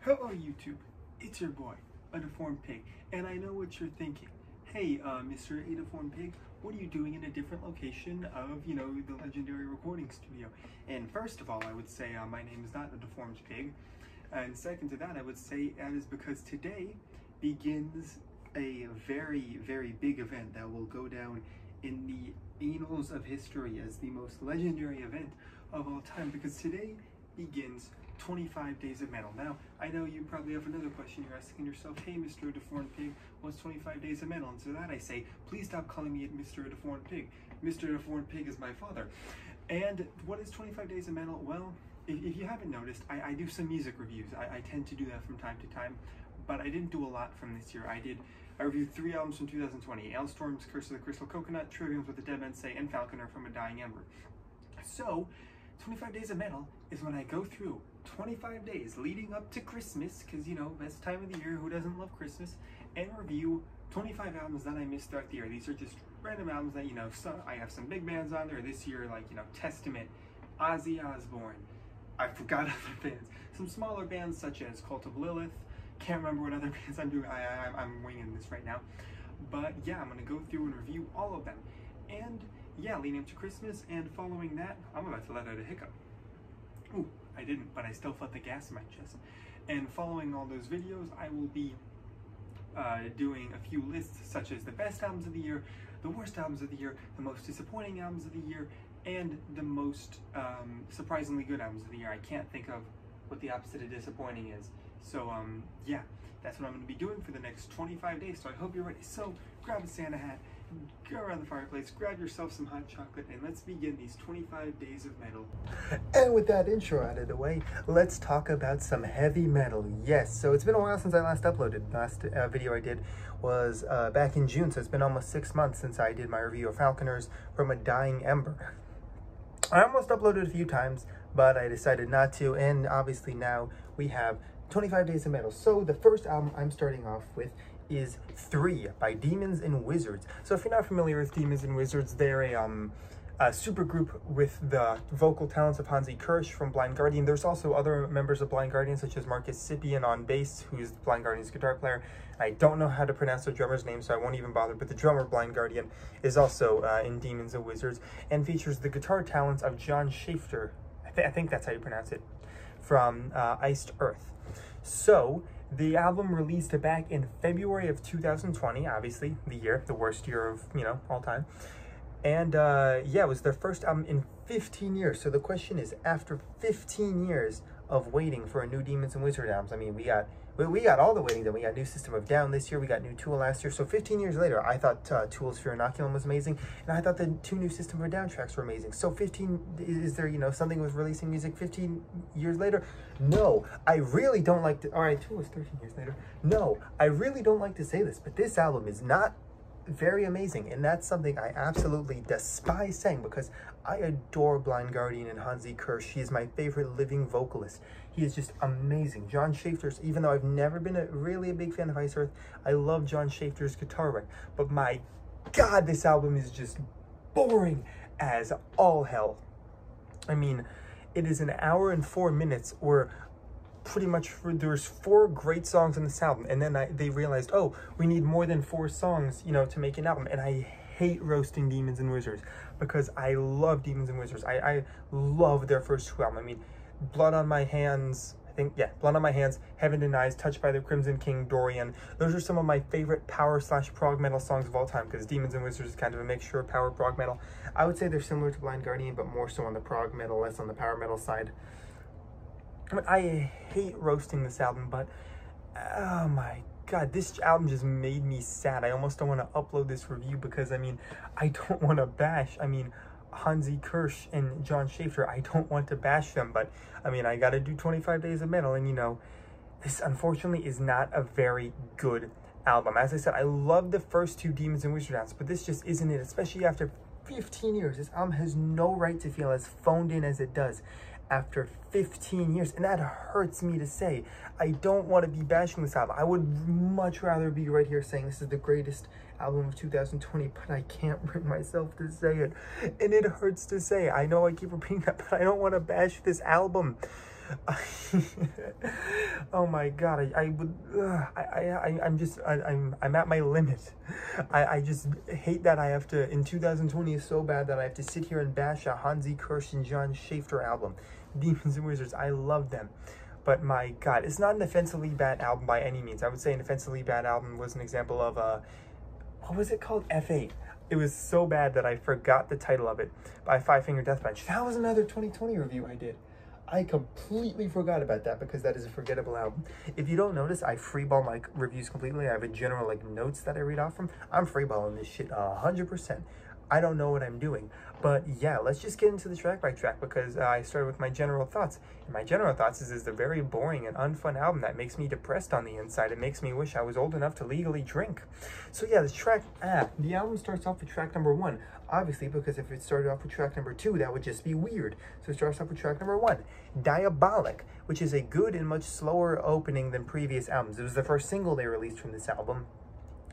Hello YouTube, it's your boy, A Deformed Pig, and I know what you're thinking. Hey, Mr. A Deformed Pig, what are you doing in a different location of, the legendary recording studio? And first of all, I would say my name is not A Deformed Pig. And second to that, I would say that is because today begins a very, very big event that will go down in the annals of history as the most legendary event of all time, because today begins 25 days of metal. Now, I know you probably have another question. You're asking yourself, hey, Mr. Deformed Pig, what's 25 days of metal? And to that I say, please stop calling me Mr. Deformed Pig. Mr. Deformed Pig is my father. And what is 25 days of metal? Well, if you haven't noticed, I do some music reviews. I tend to do that from time to time, but I didn't do a lot from this year. I reviewed 3 albums from 2020, Ailstorm's Curse of the Crystal Coconut, Trivium's What the Dead Men Say, and Falconer from a Dying Ember. So, 25 days of metal is when I go through 25 days leading up to Christmas, because, best time of the year, who doesn't love Christmas, and review 25 albums that I missed throughout the year. These are just random albums that, I have some big bands on there this year, like, Testament, Ozzy Osbourne, I forgot other bands, some smaller bands such as Cult of Lilith, can't remember what other bands I'm doing, I'm winging this right now, but yeah, I'm going to go through and review all of them, and yeah, leading up to Christmas, and following that, I'm about to let out a hiccup. Ooh, I didn't, but I still felt the gas in my chest. And following all those videos, I will be doing a few lists, such as the best albums of the year, the worst albums of the year, the most disappointing albums of the year, and the most surprisingly good albums of the year. I can't think of what the opposite of disappointing is. So, yeah, that's what I'm going to be doing for the next 25 days. So I hope you're ready. So, grab a Santa hat, go around the fireplace, grab yourself some hot chocolate, and let's begin these 25 days of metal. And with that intro out of the way, let's talk about some heavy metal. Yes, so it's been a while since I last uploaded. Last video I did was back in June, so it's been almost 6 months since I did my review of Falconers from a Dying Ember. I almost uploaded a few times, but I decided not to, and obviously now we have 25 days of metal. So the first album I'm starting off with is 3 by Demons and Wizards. So if you're not familiar with Demons and Wizards, they're a super group with the vocal talents of Hansi Kirsch from Blind Guardian. There's also other members of Blind Guardian, such as Marcus Sipian on bass, who's Blind Guardian's guitar player. I don't know how to pronounce the drummer's name, so I won't even bother, but the drummer, Blind Guardian, is also in Demons and Wizards, and features the guitar talents of John Schaefer, I think that's how you pronounce it, from Iced Earth. So, the album released back in February of 2020, obviously, the worst year of, all time. And, yeah, it was their first album in 15 years. So the question is, after 15 years of waiting for a new Demons and Wizards albums, I mean, we got all the waiting done. We got New System of Down this year, we got New Tool last year. So 15 years later, I thought Tool's Fear Inoculum was amazing, and I thought the 2 New System of Down tracks were amazing. So 15, is there, something with releasing music 15 years later? No, I really don't like to, all right, Tool was 13 years later. No, I really don't like to say this, but this album is not very amazing, and that's something I absolutely despise saying, because I adore Blind Guardian and Hansi Kirsch. He is my favorite living vocalist. He is just amazing. John Schaefer's, even though I've never been really a big fan of Iced Earth, I love John Schaefer's guitar work, but my god, this album is just boring as all hell. I mean, it is an hour and 4 minutes, or pretty much there's 4 great songs on this album, and then they realized, oh, we need more than 4 songs, to make an album. And I hate roasting Demons and Wizards, because I love Demons and Wizards. I love their first 2 albums. I mean, Blood on My Hands, Blood on My Hands, Heaven Denies, Touched by the Crimson King, Dorian. Those are some of my favorite power/prog metal songs of all time, because Demons and Wizards is kind of a mixture of power prog metal. I would say they're similar to Blind Guardian, but more so on the prog metal, less on the power metal side. I mean, I hate roasting this album, but oh my god, this album just made me sad. I almost don't want to upload this review, because, I mean, I don't want to bash, Hansi Kirsch and John Schaefer. I don't want to bash them, but, I mean, I gotta do 25 days of metal, and, this unfortunately is not a very good album. As I said, I love the first 2 Demons and Wizards albums, but this just isn't it, especially after 15 years. This album has no right to feel as phoned in as it does after 15 years, and that hurts me to say. I don't want to be bashing this album. I would much rather be right here saying this is the greatest album of 2020, but I can't bring myself to say it, and it hurts to say. I know I keep repeating that, but I don't want to bash this album. Oh my God, I would, I'm at my limit. I just hate that I have to, in 2020 is so bad that I have to sit here and bash a Hansi Kirsch and John Schaefer album. Demons and Wizards, I love them. But my God, it's not an offensively bad album by any means. I would say an offensively bad album was an example of, what was it called? F8. It was so bad that I forgot the title of it, by Five Finger Death Punch. That was another 2020 review I did. I completely forgot about that because that is a forgettable album. If you don't notice, I freeball my reviews completely. I have a general like notes that I read off from. I'm freeballing this shit 100%. I don't know what I'm doing. But yeah, let's just get into the track by track because I started with my general thoughts. And my general thoughts is a very boring and unfun album that makes me depressed on the inside. It makes me wish I was old enough to legally drink. So yeah, this track, the album starts off with track number 1. Obviously, because if it started off with track number 2, that would just be weird. So it starts off with track number 1, Diabolic, which is a good and much slower opening than previous albums. It was the first single they released from this album.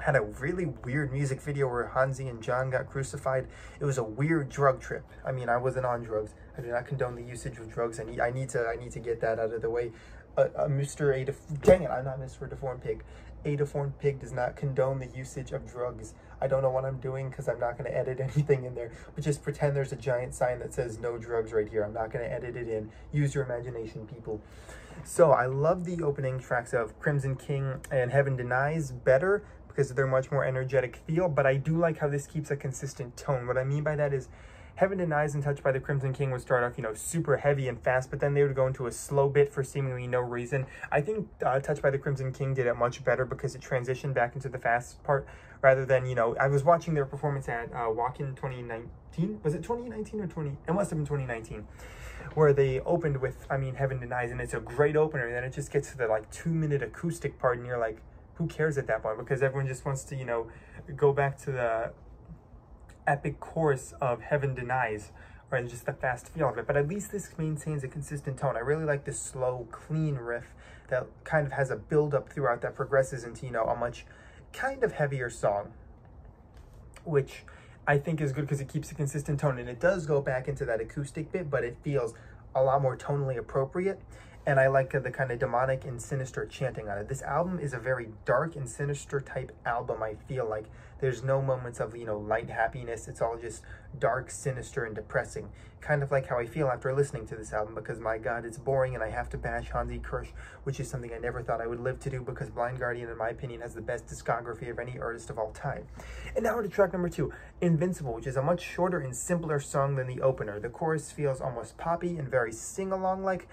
Had a really weird music video where Hansi and John got crucified. It was a weird drug trip. I mean, I wasn't on drugs. I do not condone the usage of drugs. I need to get that out of the way. Mr. Dang it, I'm not Mr. Deformed Pig. A Deformed Pig does not condone the usage of drugs. I don't know what I'm doing because I'm not going to edit anything in there. But just pretend there's a giant sign that says no drugs right here. I'm not going to edit it in. Use your imagination, people. So I love the opening tracks of Crimson King and Heaven Denies better because they're much more energetic feel, but I do like how this keeps a consistent tone. What I mean by that is Heaven Denies and Touched by the Crimson King would start off, you know, super heavy and fast, but then they would go into a slow bit for seemingly no reason. I think Touched by the Crimson King did it much better because it transitioned back into the fast part rather than, you know, I was watching their performance at Walk-In 2019. Was it 2019 or 20? It must have been 2019. Where they opened with, I mean, Heaven Denies, and it's a great opener, and then it just gets to the like 2-minute acoustic part, and you're like, who cares at that point? Because everyone just wants to, you know, go back to the epic chorus of Heaven Denies, or just the fast feel of it. But at least this maintains a consistent tone. I really like this slow, clean riff that kind of has a build-up throughout that progresses into, you know, a much kind of heavier song, which I think is good because it keeps a consistent tone. And it does go back into that acoustic bit, but it feels a lot more tonally appropriate. And I like the kind of demonic and sinister chanting on it. This album is a very dark and sinister type album, I feel like. There's no moments of, you know, light happiness. It's all just dark, sinister, and depressing. Kind of like how I feel after listening to this album because, my God, it's boring and I have to bash Hansi Kirsch, which is something I never thought I would live to do because Blind Guardian, in my opinion, has the best discography of any artist of all time. And now we're to track number 2, Invincible, which is a much shorter and simpler song than the opener. The chorus feels almost poppy and very sing-along-like,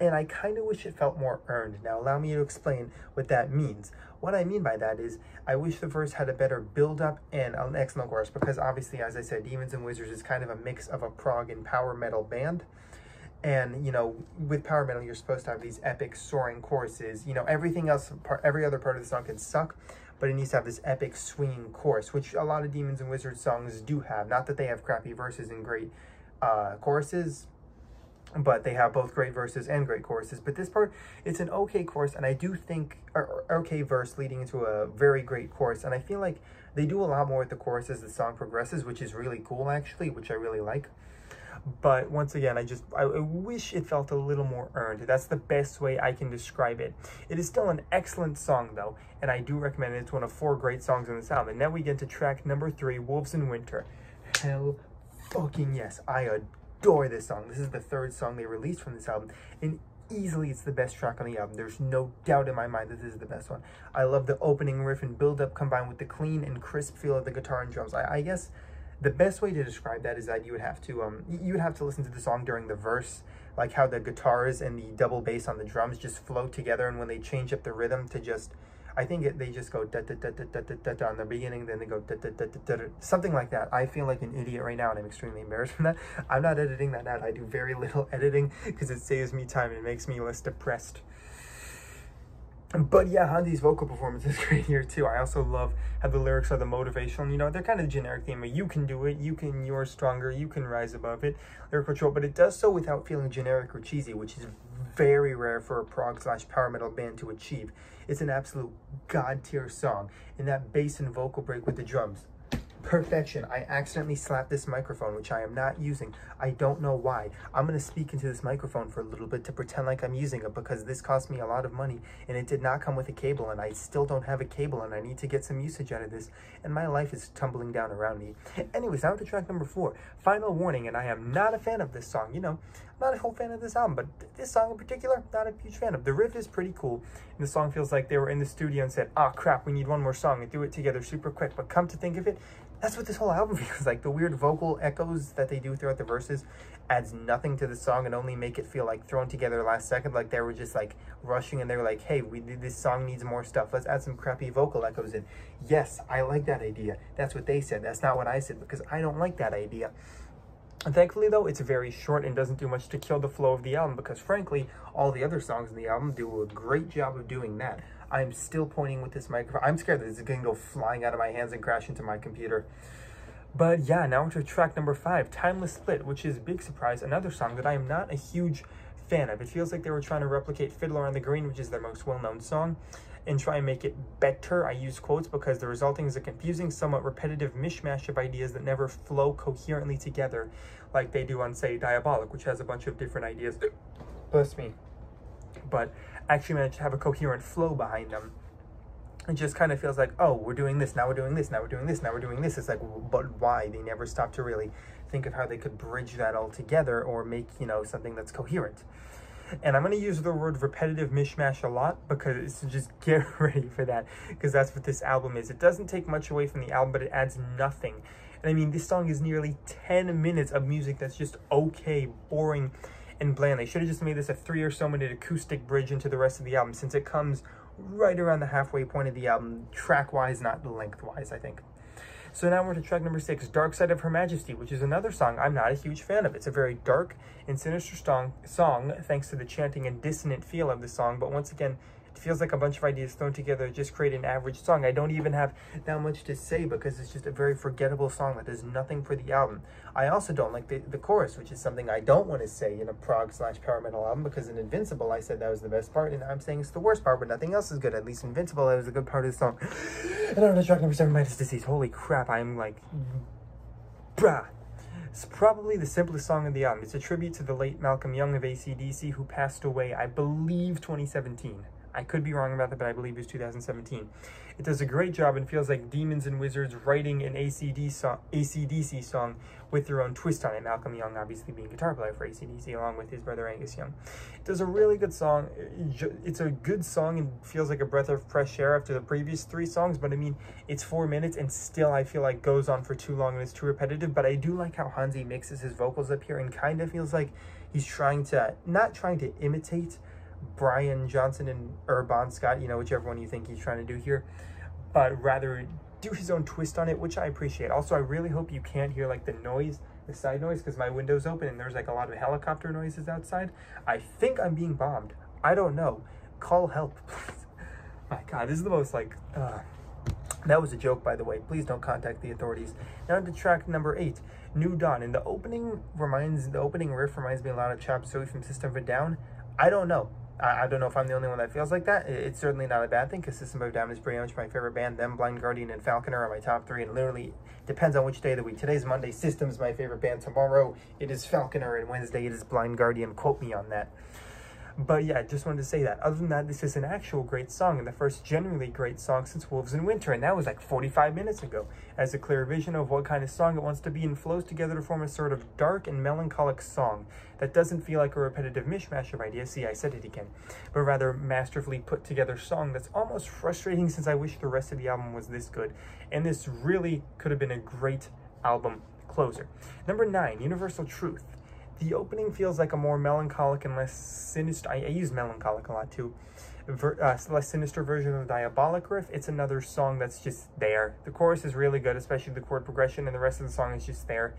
and I kind of wish it felt more earned. Now, allow me to explain what that means. What I mean by that is, I wish the verse had a better build-up and an excellent chorus, because obviously, as I said, Demons and Wizards is kind of a mix of a prog and power metal band. And, you know, with power metal, you're supposed to have these epic, soaring choruses. You know, everything else, every other part of the song can suck, but it needs to have this epic, swinging chorus, which a lot of Demons and Wizards songs do have. Not that they have crappy verses and great choruses, but they have both great verses and great choruses. But this part, it's an okay chorus, and I do think, okay verse leading into a very great chorus, and I feel like they do a lot more with the chorus as the song progresses, which is really cool, actually, which I really like. But once again, I wish it felt a little more earned. That's the best way I can describe it. It is still an excellent song, though, and I do recommend it. It's one of 4 great songs in this album. And now we get to track number 3, Wolves in Winter. Hell fucking yes, I adore this song. This is the 3rd song they released from this album, and easily it's the best track on the album. There's no doubt in my mind that this is the best one. I love the opening riff and build-up combined with the clean and crisp feel of the guitar and drums. I guess the best way to describe that is that you would have to listen to the song during the verse, like how the guitars and the double bass on the drums just flow together, and when they change up the rhythm to just, I think they just go da da da da da da da on the beginning, then they go da da da da da, something like that. I feel like an idiot right now, and I'm extremely embarrassed from that. I'm not editing that out. I do very little editing because it saves me time and it makes me less depressed. But yeah, Hansi's vocal performance is great here too. I also love how the lyrics are the motivational. You know, they're kind of generic theme. You can do it. You're stronger. You can rise above it. Lyric control, but it does so without feeling generic or cheesy, which is very rare for a prog/power metal band to achieve. It's an absolute god tier song, and that bass and vocal break with the drums. Perfection. I accidentally slapped this microphone, which I am not using. I don't know why. I'm going to speak into this microphone for a little bit to pretend like I'm using it because this cost me a lot of money and it did not come with a cable and I still don't have a cable and I need to get some usage out of this and my life is tumbling down around me. Anyways, now to track number 4, Final Warning, and I am not a fan of this song. You know, I'm not a whole fan of this album, but this song in particular, not a huge fan of. The riff is pretty cool and the song feels like they were in the studio and said, oh crap, we need one more song and do it together super quick, but come to think of it, that's what this whole album feels like. The weird vocal echoes that they do throughout the verses adds nothing to the song and only make it feel like thrown together last second, like they were just like rushing and they were like, hey, this song needs more stuff. Let's add some crappy vocal echoes in. Yes, I like that idea. That's what they said. That's not what I said because I don't like that idea. And thankfully, though, it's very short and doesn't do much to kill the flow of the album because, frankly, all the other songs in the album do a great job of doing that. I'm still pointing with this microphone. I'm scared that it's going to go flying out of my hands and crash into my computer. But yeah, now to track number 5, Timeless Split, which is, big surprise, another song that I am not a huge fan of. It feels like they were trying to replicate Fiddler on the Green, which is their most well-known song, and try and make it better. I use quotes because the resulting is a confusing, somewhat repetitive mishmash of ideas that never flow coherently together like they do on, say, Diabolic, which has a bunch of different ideas, bless me, but actually managed to have a coherent flow behind them. It just kind of feels like, oh, we're doing this, now we're doing this, now we're doing this, now we're doing this. It's like, but why? They never stop to really think of how they could bridge that all together or make, you know, something that's coherent. And I'm going to use the word repetitive mishmash a lot because just get ready for that because that's what this album is. It doesn't take much away from the album, but it adds nothing. And I mean, this song is nearly 10 minutes of music that's just okay, boring, and bland. They should have just made this a 3 or so minute acoustic bridge into the rest of the album since it comes right around the halfway point of the album, track-wise, not length-wise, I think. So now we're to track number 6, Dark Side of Her Majesty, which is another song I'm not a huge fan of. It's a very dark and sinister song, thanks to the chanting and dissonant feel of the song, but once again, it feels like a bunch of ideas thrown together to just create an average song. I don't even have that much to say because it's just a very forgettable song that does nothing for the album. I also don't like the chorus, which is something I don't want to say in a prog/power metal album because in Invincible I said that was the best part and I'm saying it's the worst part, but nothing else is good. At least Invincible, that was a good part of the song. And on to track number 7, Midas Disease. Holy crap, I'm like, brah. It's probably the simplest song of the album. It's a tribute to the late Malcolm Young of AC/DC who passed away, I believe, 2017. I could be wrong about that, but I believe it was 2017. It does a great job and feels like Demons and Wizards writing an AC/DC song with their own twist on it. Malcolm Young obviously being guitar player for AC/DC along with his brother Angus Young. It does a really good song. It's a good song and feels like a breath of fresh air after the previous 3 songs, but I mean, it's 4 minutes and still I feel like goes on for too long and it's too repetitive, but I do like how Hansi mixes his vocals up here and kind of feels like he's not trying to imitate Brian Johnson or Bon Scott, you know, whichever one you think he's trying to do here, but rather do his own twist on it, which I appreciate. Also, I really hope you can't hear like the noise, the side noise, because my window's open and there's like a lot of helicopter noises outside. I think I'm being bombed. I don't know. Call help, please. My God, this is the most like, that was a joke, by the way. Please don't contact the authorities. Now to track number 8, New Dawn. And the opening riff reminds me a lot of Chop Suey from System of a Down. I don't know. I don't know if I'm the only one that feels like that. It's certainly not a bad thing because System of a Down is pretty much my favorite band. Them, Blind Guardian, and Falconer are my top 3, and literally depends on which day of the week. Today's Monday, System's my favorite band. Tomorrow, it is Falconer, and Wednesday, it is Blind Guardian. Quote me on that. But yeah, just wanted to say that. Other than that, this is an actual great song and the first genuinely great song since Wolves in Winter, and that was like 45 minutes ago. Has a clear vision of what kind of song it wants to be and flows together to form a sort of dark and melancholic song that doesn't feel like a repetitive mishmash of ideas. See, I said it again. But rather masterfully put together song that's almost frustrating since I wish the rest of the album was this good. And this really could have been a great album closer. Number 9, Universal Truth. The opening feels like a more melancholic and less sinister, I use melancholic a lot too, less sinister version of the Diabolic riff. It's another song that's just there. The chorus is really good, especially the chord progression, and the rest of the song is just there.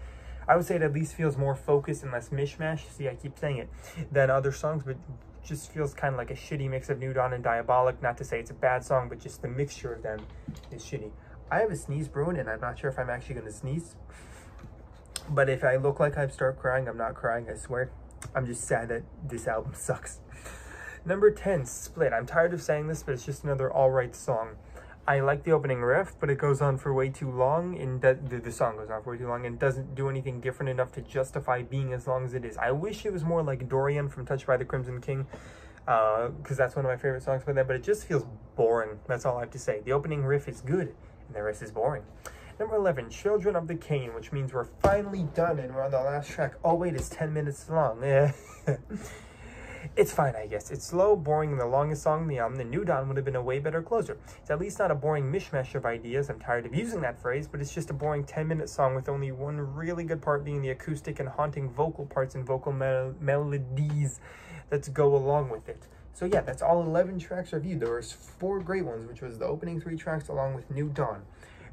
I would say it at least feels more focused and less mishmash, see I keep saying it, than other songs, but just feels kind of like a shitty mix of New Dawn and Diabolic. Not to say it's a bad song, but just the mixture of them is shitty. I have a sneeze brewing, and I'm not sure if I'm actually going to sneeze. But if I look like I start crying, I'm not crying, I swear. I'm just sad that this album sucks. Number 10, Split. I'm tired of saying this, but it's just another alright song. I like the opening riff, but it goes on for way too long, and the song goes on for way too long and doesn't do anything different enough to justify being as long as it is. I wish it was more like Dorian from Touched by the Crimson King, because that's one of my favorite songs by them, but it just feels boring. That's all I have to say. The opening riff is good, and the rest is boring. Number 11, Children of the Cane, which means we're finally done, and we're on the last track. Oh, wait, it's 10 minutes long. It's fine, I guess. It's slow, boring, and the longest song on the album. The New Dawn would have been a way better closer. It's at least not a boring mishmash of ideas. I'm tired of using that phrase, but it's just a boring 10-minute song with only one really good part being the acoustic and haunting vocal parts and vocal melodies that go along with it. So yeah, that's all 11 tracks reviewed. There was 4 great ones, which was the opening 3 tracks along with New Dawn.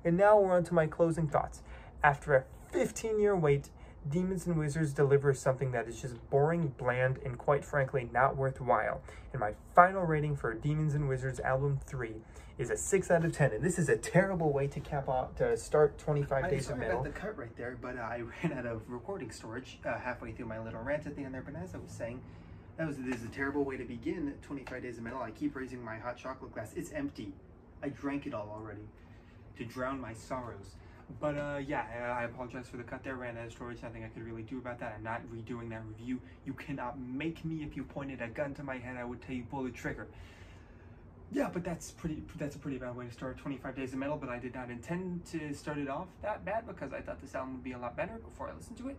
And now we're on to my closing thoughts. After a 15-year wait, Demons and Wizards delivers something that is just boring, bland, and quite frankly not worthwhile. And my final rating for Demons and Wizards Album 3 is a 6 out of 10. And this is a terrible way to cap off, to start 25 Days of Metal. I'm sorry about the cut right there, but I ran out of recording storage halfway through my little rant at the end there. But as I was saying, this is a terrible way to begin 25 Days of Metal. I keep raising my hot chocolate glass. It's empty. I drank it all already to drown my sorrows. But yeah, I apologize for the cut there. Ran out of storage. Nothing I could really do about that. I'm not redoing that review. You cannot make me. If you pointed a gun to my head, I would tell you pull the trigger. Yeah, but that's a pretty bad way to start 25 Days of Metal. But I did not intend to start it off that bad because I thought this album would be a lot better before I listened to it.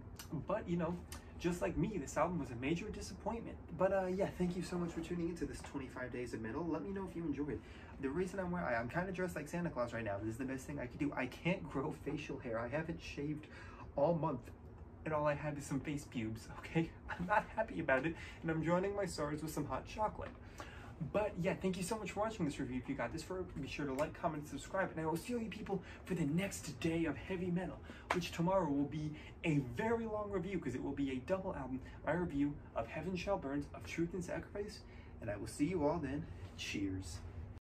But you know, just like me, this album was a major disappointment. But yeah, thank you so much for tuning into this 25 Days of Metal. Let me know if you enjoyed it. The reason I'm kind of dressed like Santa Claus right now. This is the best thing I could do. I can't grow facial hair. I haven't shaved all month, and all I have is some face pubes, okay? I'm not happy about it, and I'm drowning my sorrows with some hot chocolate. But yeah, thank you so much for watching this review. If you got this far, be sure to like, comment, and subscribe. And I will see you people for the next day of heavy metal, which tomorrow will be a very long review because it will be a double album. My review of Heaven Shall Burn, of Truth and Sacrifice. And I will see you all then. Cheers.